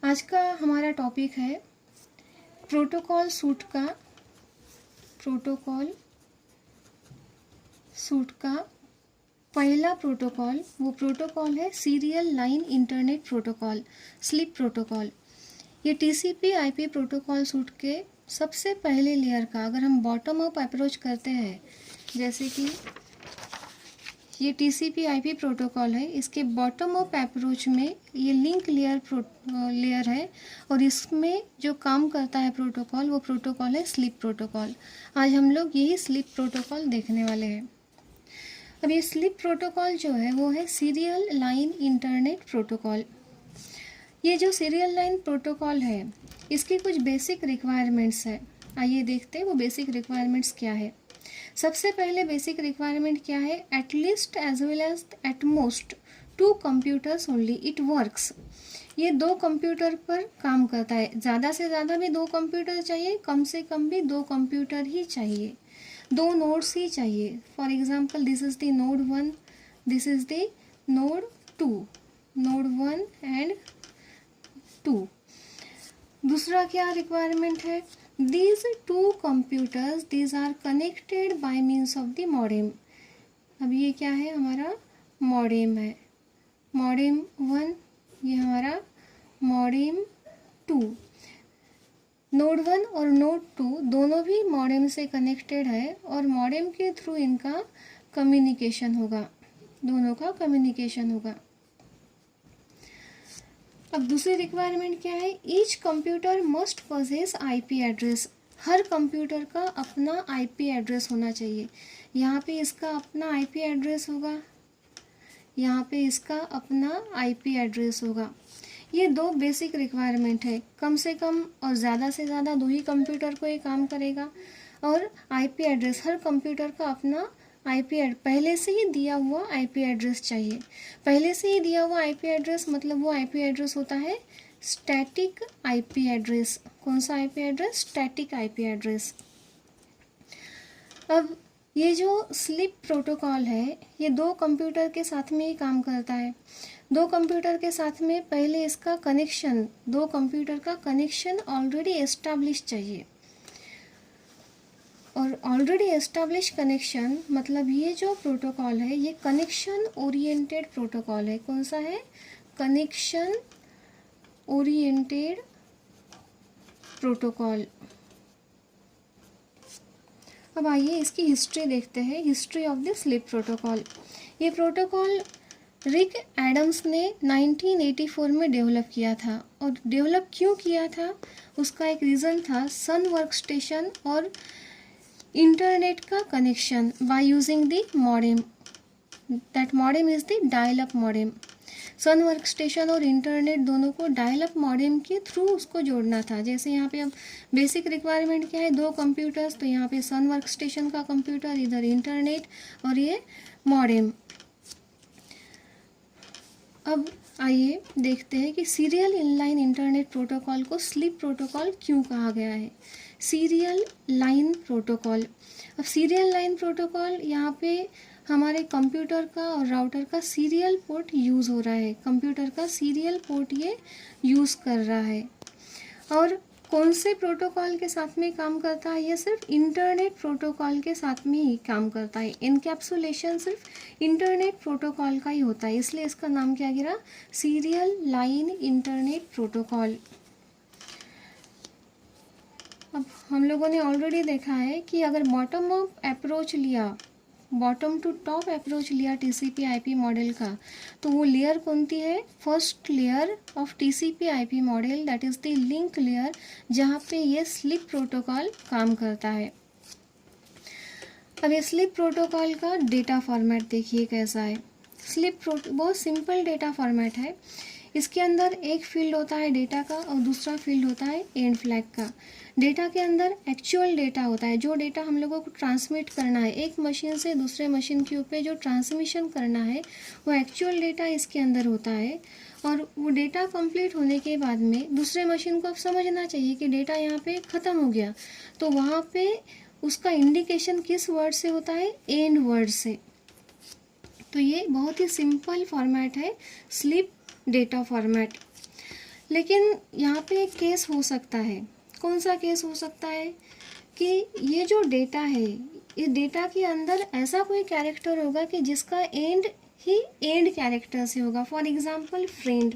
आज का हमारा टॉपिक है प्रोटोकॉल सूट का पहला प्रोटोकॉल। वो प्रोटोकॉल है serial line internet protocol, sleep protocol. ये टीसीपी आईपी प्रोटोकॉल सूट के सबसे पहले लेयर का, अगर हम बॉटम अप अप्रोच करते हैं, जैसे कि ये टीसीपी आईपी प्रोटोकॉल है, इसके बॉटम अप अप्रोच में ये लिंक लेयर है और इसमें जो काम करता है प्रोटोकॉल, वो प्रोटोकॉल है स्लीप प्रोटोकॉल। आज हम लोग यही स्लीप प्रोटोकॉल देखने वाले हैं। अब ये स्लीप प्रोटोकॉल जो है वो है सीरियल लाइन इंटरनेट प्रोटोकॉल। ये जो सीरियल लाइन प्रोटोकॉल है, इसकी कुछ बेसिक रिक्वायरमेंट्स है। आइए देखते हैं वो बेसिक रिक्वायरमेंट्स क्या है। सबसे पहले बेसिक रिक्वायरमेंट क्या है? At least as well as at most 2 computers only it works. ये 2 कंप्यूटर पर काम करता है। ज़्यादा से ज़्यादा भी 2 कंप्यूटर चाहिए, कम से कम भी 2 कंप्यूटर ही चाहिए, 2 नोड्स ही चाहिए। For example this is the node 1, this is the node 2, node 1 and 2। दूसरा क्या रिक्वायरमेंट है? These 2 computers, these are connected by means of the modem। अब ये क्या है? हमारा मॉडेम है, मॉडेम 1, ये हमारा मॉडेम 2। नोड 1 और नोड 2 दोनों भी मॉडेम से कनेक्टेड है और मॉडेम के थ्रू इनका कम्युनिकेशन होगा, दोनों का कम्युनिकेशन होगा। अब दूसरी रिक्वायरमेंट क्या है? Each computer must possess IP address. हर कंप्यूटर का अपना आईपी एड्रेस होना चाहिए। यहाँ पे इसका अपना आईपी एड्रेस होगा, यहाँ पे इसका अपना आईपी एड्रेस होगा। ये 2 बेसिक रिक्वायरमेंट है। कम से कम और ज़्यादा से ज़्यादा 2 ही कंप्यूटर को ये काम करेगा। और आईपी एड्रेस, हर कंप्यूटर का अपना पहले से ही दिया हुआ आईपी एड्रेस चाहिए। पहले से ही दिया हुआ आईपी एड्रेस मतलब वो आईपी एड्रेस होता है स्टैटिक आईपी एड्रेस। कौन सा IP address? Static IP address. अब ये जो स्लीप प्रोटोकॉल है, ये 2 कंप्यूटर के साथ में ही काम करता है। 2 कंप्यूटर के साथ में पहले इसका कनेक्शन, 2 कंप्यूटर का कनेक्शन ऑलरेडी एस्टैब्लिश चाहिए। और ऑलरेडी एस्टैब्लिश कनेक्शन मतलब ये जो प्रोटोकॉल है ये कनेक्शन ओरिएंटेड प्रोटोकॉल है। कौन सा है? Connection oriented protocol. अब आइए इसकी हिस्ट्री देखते हैं, history of the sleep protocol. ये प्रोटोकॉल रिक एडम्स ने 1984 में डेवलप किया था। और डेवलप क्यों किया था? उसका एक रीज़न था सन वर्क स्टेशन और इंटरनेट का connection by using the modem. That modem is the dial up modem. Sun work station और इंटरनेट दोनों को डायल अप मॉडेम के थ्रू उसको जोड़ना था। जैसे यहाँ पे अब बेसिक रिक्वायरमेंट क्या है? 2 कंप्यूटर्स, तो यहाँ पे सन वर्क स्टेशन का कंप्यूटर, इधर इंटरनेट और ये मॉडेम। अब आइए देखते हैं कि सीरियल इनलाइन इंटरनेट प्रोटोकॉल को स्लीप प्रोटोकॉल क्यों कहा गया है। Serial line protocol. अब सीरियल लाइन प्रोटोकॉल यहाँ पे हमारे कंप्यूटर का और राउटर का सीरियल पोर्ट यूज़ हो रहा है। कंप्यूटर का सीरियल पोर्ट ये यूज़ कर रहा है। और कौन से प्रोटोकॉल के साथ में काम करता है? ये सिर्फ इंटरनेट प्रोटोकॉल के साथ में ही काम करता है। इनकैप्सुलेशन सिर्फ इंटरनेट प्रोटोकॉल का ही होता है, इसलिए इसका नाम क्या गिरा? Serial line internet protocol. अब हम लोगों ने ऑलरेडी देखा है कि अगर बॉटम अप अप्रोच लिया, बॉटम टू टॉप अप्रोच लिया टीसीपी आईपी मॉडल का, तो वो लेयर कौन सी है? First layer of TCP IP model, that is the link layer, जहाँ पे ये स्लीप प्रोटोकॉल काम करता है। अब ये स्लीप प्रोटोकॉल का डेटा फॉर्मेट देखिए कैसा है। बहुत सिंपल डेटा फॉर्मेट है। इसके अंदर एक फील्ड होता है डेटा का और दूसरा फील्ड होता है एंड फ्लैग का। डेटा के अंदर एक्चुअल डेटा होता है, जो डेटा हम लोगों को ट्रांसमिट करना है, एक मशीन से दूसरे मशीन के ऊपर जो ट्रांसमिशन करना है वो एक्चुअल डेटा इसके अंदर होता है। और वो डेटा कंप्लीट होने के बाद में दूसरे मशीन को अब समझना चाहिए कि डेटा यहाँ पे ख़त्म हो गया, तो वहाँ पे उसका इंडिकेशन किस वर्ड से होता है? एंड वर्ड से। तो ये बहुत ही सिंपल फॉर्मेट है स्लीप डेटा फॉर्मेट। लेकिन यहाँ पे एक केस हो सकता है। कौन सा केस हो सकता है कि ये जो डेटा है, इस डेटा के अंदर ऐसा कोई कैरेक्टर होगा कि जिसका एंड ही एंड कैरेक्टर से होगा। फॉर एग्जांपल फ्रेंड,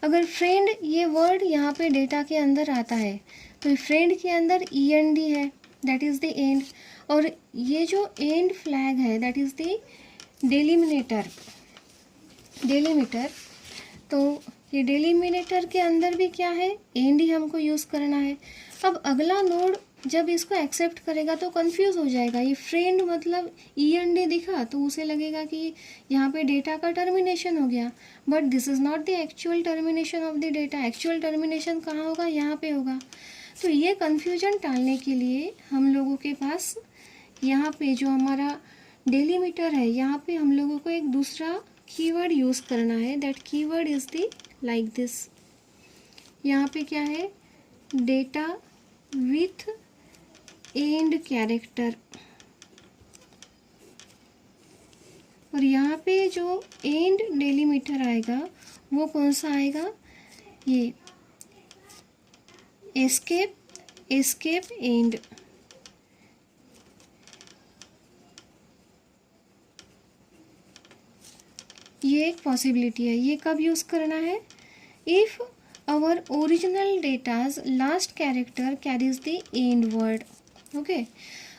अगर फ्रेंड ये वर्ड यहाँ पे डेटा के अंदर आता है तो फ्रेंड के अंदर END है, दैट इज़ द एंड, और ये जो एंड फ्लैग है दैट इज़ द डेलिमिनेटर। तो ये डेलिमिनेटर के अंदर भी क्या है, एंड ही हमको यूज़ करना है। अब अगला नोड जब इसको एक्सेप्ट करेगा तो कंफ्यूज हो जाएगा, ये फ्रेंड मतलब END दिखा तो उसे लगेगा कि यहाँ पे डेटा का टर्मिनेशन हो गया, but this is not the actual termination of the data. Actual termination कहाँ होगा, यहाँ पे होगा। तो ये कन्फ्यूजन टालने के लिए हम लोगों के पास यहाँ पे जो हमारा डेलीमीटर है, यहाँ पे हम लोगों को एक दूसरा कीवर्ड यूज़ करना है। That keyword is the like this. यहाँ पे क्या है, डेटा विथ एंड कैरेक्टर, और यहाँ पे जो एंड डेलीमीटर आएगा वो कौन सा आएगा, ये एस्केप एंड। ये एक पॉसिबिलिटी है। ये कब यूज़ करना है, if our original data's last character carries the end word. Okay,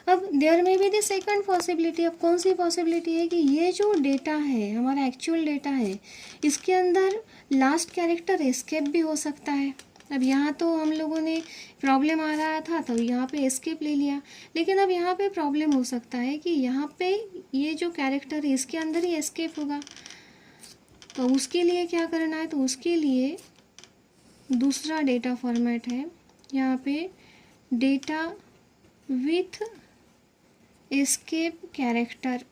अब देयर में भी द सेकंड पॉसिबिलिटी। अब कौन सी पॉसिबिलिटी है कि ये जो डेटा है, हमारा एक्चुअल डेटा है, इसके अंदर लास्ट कैरेक्टर एस्केप भी हो सकता है। अब यहाँ तो हम लोगों ने प्रॉब्लम आ रहा था तो यहाँ पे एस्केप ले लिया, लेकिन अब यहाँ पे प्रॉब्लम हो सकता है कि यहाँ पे ये जो कैरेक्टर है इसके अंदर ही एस्केप होगा। तो उसके लिए क्या करना है, तो उसके लिए दूसरा डेटा फॉर्मेट है यहाँ पे, डेटा विथ एस्केप कैरेक्टर।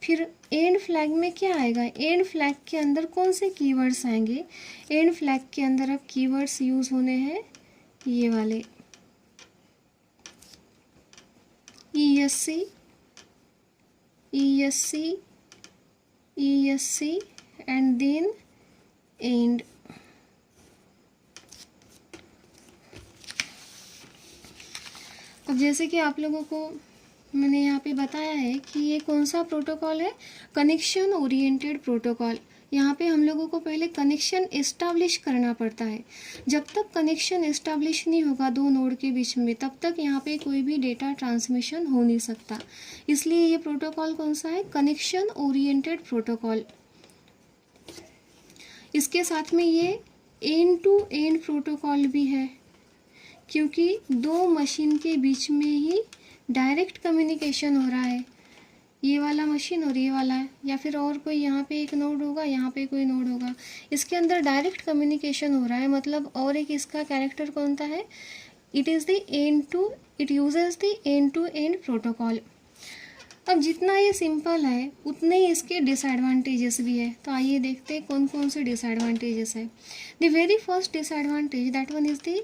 फिर एंड फ्लैग में क्या आएगा, एंड फ्लैग के अंदर कौन से कीवर्ड्स आएंगे, एंड फ्लैग के अंदर अब कीवर्ड्स यूज़ होने हैं ये वाले, ESC एंड देन एंड। अब जैसे कि आप लोगों को मैंने यहाँ पे बताया है कि ये कौन सा प्रोटोकॉल है, कनेक्शन ओरिएंटेड प्रोटोकॉल। यहाँ पे हम लोगों को पहले कनेक्शन इस्टाब्लिश करना पड़ता है। जब तक कनेक्शन इस्टाब्लिश नहीं होगा दो नोड के बीच में, तब तक यहाँ पे कोई भी डेटा ट्रांसमिशन हो नहीं सकता। इसलिए ये प्रोटोकॉल कौन सा है, कनेक्शन ओरिएंटेड प्रोटोकॉल। इसके साथ में ये एंड टू एंड प्रोटोकॉल भी है, क्योंकि दो मशीन के बीच में ही डायरेक्ट कम्युनिकेशन हो रहा है, ये वाला मशीन और ये वाला है, या फिर और कोई यहाँ पे एक नोड होगा, यहाँ पे कोई नोड होगा, इसके अंदर डायरेक्ट कम्युनिकेशन हो रहा है। मतलब और एक इसका कैरेक्टर कौन सा है, it uses the end to end protocol. अब जितना ये सिंपल है उतने ही इसके डिसएडवांटेजेस भी है। तो आइए देखते हैं कौन कौन से डिसएडवांटेजेस है। The very first disadvantage that one is the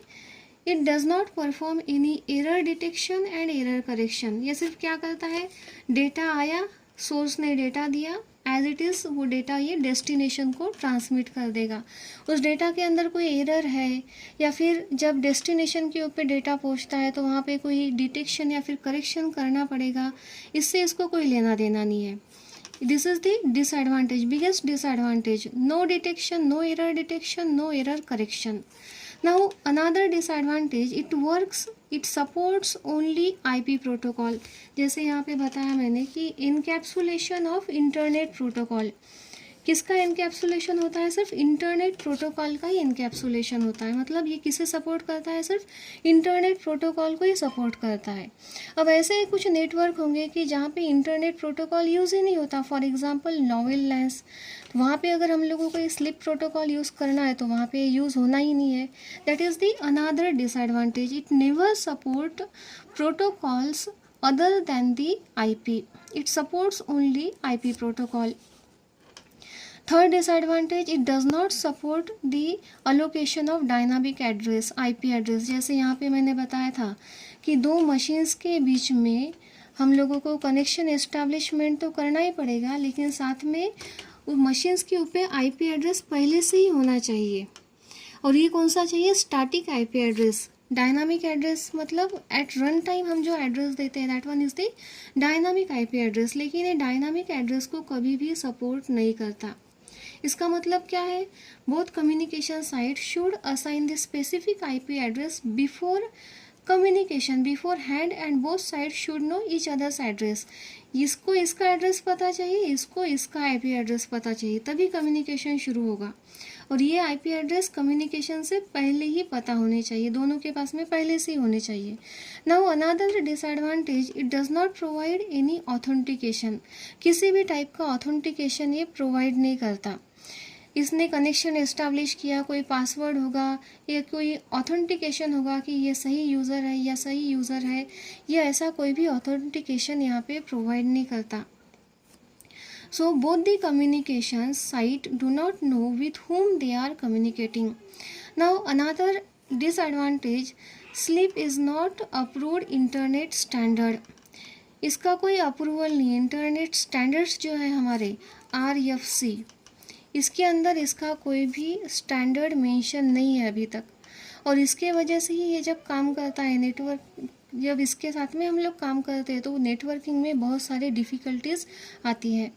it does not perform any error detection and error correction. ये सिर्फ क्या करता है, डेटा आया, सोर्स ने डेटा दिया, एज इट इज़ वो डेटा ये डेस्टिनेशन को ट्रांसमिट कर देगा। उस डेटा के अंदर कोई एरर है या फिर जब डेस्टिनेशन के ऊपर डेटा पहुंचता है तो वहाँ पे कोई डिटेक्शन या फिर करेक्शन करना पड़ेगा, इससे इसको कोई लेना देना नहीं है। This is the disadvantage, biggest disadvantage, no detection, no error detection, no error correction. Now another disadvantage, it supports only IP protocol। जैसे यहाँ पे बताया मैंने कि encapsulation of internet protocol, किसका इनकैप्सुलेशन होता है, सिर्फ इंटरनेट प्रोटोकॉल का ही इनकैप्सुलेशन होता है। मतलब ये किसे सपोर्ट करता है, सिर्फ इंटरनेट प्रोटोकॉल को ही सपोर्ट करता है। अब ऐसे ही कुछ नेटवर्क होंगे कि जहाँ पे इंटरनेट प्रोटोकॉल यूज़ ही नहीं होता, फॉर एग्जांपल नोवेल लैंस, तो वहाँ पे अगर हम लोगों को ये स्लिप प्रोटोकॉल यूज़ करना है तो वहाँ पे यूज़ होना ही नहीं है। That is the another disadvantage, it never support protocols other than the IP, it supports only IP protocol. Third disadvantage, it does not support the allocation of dynamic address, IP address। जैसे यहाँ पे मैंने बताया था कि दो machines के बीच में हम लोगों को कनेक्शन एस्टैब्लिशमेंट तो करना ही पड़ेगा, लेकिन साथ में उस मशीन्स के ऊपर आईपी एड्रेस पहले से ही होना चाहिए। और ये कौन सा चाहिए? Static IP address. Dynamic address मतलब एट रन टाइम हम जो एड्रेस देते हैं that one is the dynamic IP address, लेकिन ये डायनामिक एड्रेस को कभी भी सपोर्ट नहीं करता। इसका मतलब क्या है? Both communication site should assign the specific IP address before communication before hand and both side should know each others address. इसको इसका एड्रेस पता चाहिए, इसको इसका आईपी एड्रेस पता चाहिए, तभी कम्युनिकेशन शुरू होगा। और ये आईपी एड्रेस कम्युनिकेशन से पहले ही पता होने चाहिए, दोनों के पास में पहले से ही होने चाहिए। Now another disadvantage, it does not provide any authentication. किसी भी टाइप का ऑथेंटिकेशन ये प्रोवाइड नहीं करता। इसने कनेक्शन एस्टैब्लिश किया, कोई पासवर्ड होगा या कोई ऑथेंटिकेशन होगा कि ये सही यूज़र है या सही यूज़र है, या ऐसा कोई भी ऑथेंटिकेशन यहाँ पे प्रोवाइड नहीं करता। So both the communication site do not know with whom they are communicating. Now another disadvantage, SLEEP is not approved internet standard. इसका कोई अप्रूवल नहीं है। इंटरनेट स्टैंडर्ड्स जो है हमारे RFC, इसके अंदर इसका कोई भी स्टैंडर्ड मेंशन नहीं है अभी तक। और इसके वजह से ही ये जब काम करता है नेटवर्क, जब इसके साथ में हम लोग काम करते हैं तो नेटवर्किंग में बहुत सारे डिफ़िकल्टीज आती है।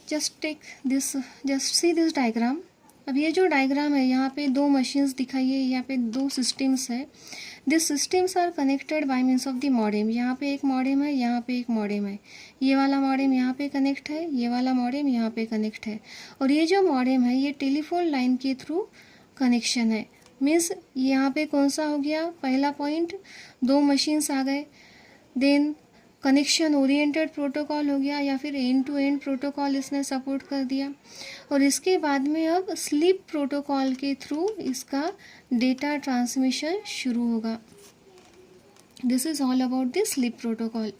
Just see this diagram. अब ये जो डायग्राम है यहाँ पे दो मशीन्स दिखाई है, यहाँ पे दो सिस्टम्स है। This systems are connected by means of the modem. यहाँ पे एक मॉडेम है, यहाँ पे एक मॉडेम है। ये वाला मॉडेम यहाँ पे कनेक्ट है, ये वाला मॉडेम यहाँ पे कनेक्ट है। और ये जो मॉडेम है ये टेलीफोन लाइन के थ्रू कनेक्शन है। मीन्स यहाँ पे कौन सा हो गया? पहला पॉइंट, दो मशीन्स आ गए। देन कनेक्शन ओरिएंटेड प्रोटोकॉल हो गया, या फिर एंड टू एंड प्रोटोकॉल इसने सपोर्ट कर दिया। और इसके बाद में अब स्लीप प्रोटोकॉल के थ्रू इसका डेटा ट्रांसमिशन शुरू होगा। This is all about the sleep protocol.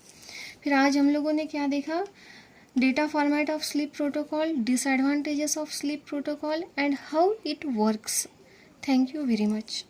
फिर आज हम लोगों ने क्या देखा? Data format of sleep protocol, disadvantages of sleep protocol and how it works. Thank you very much.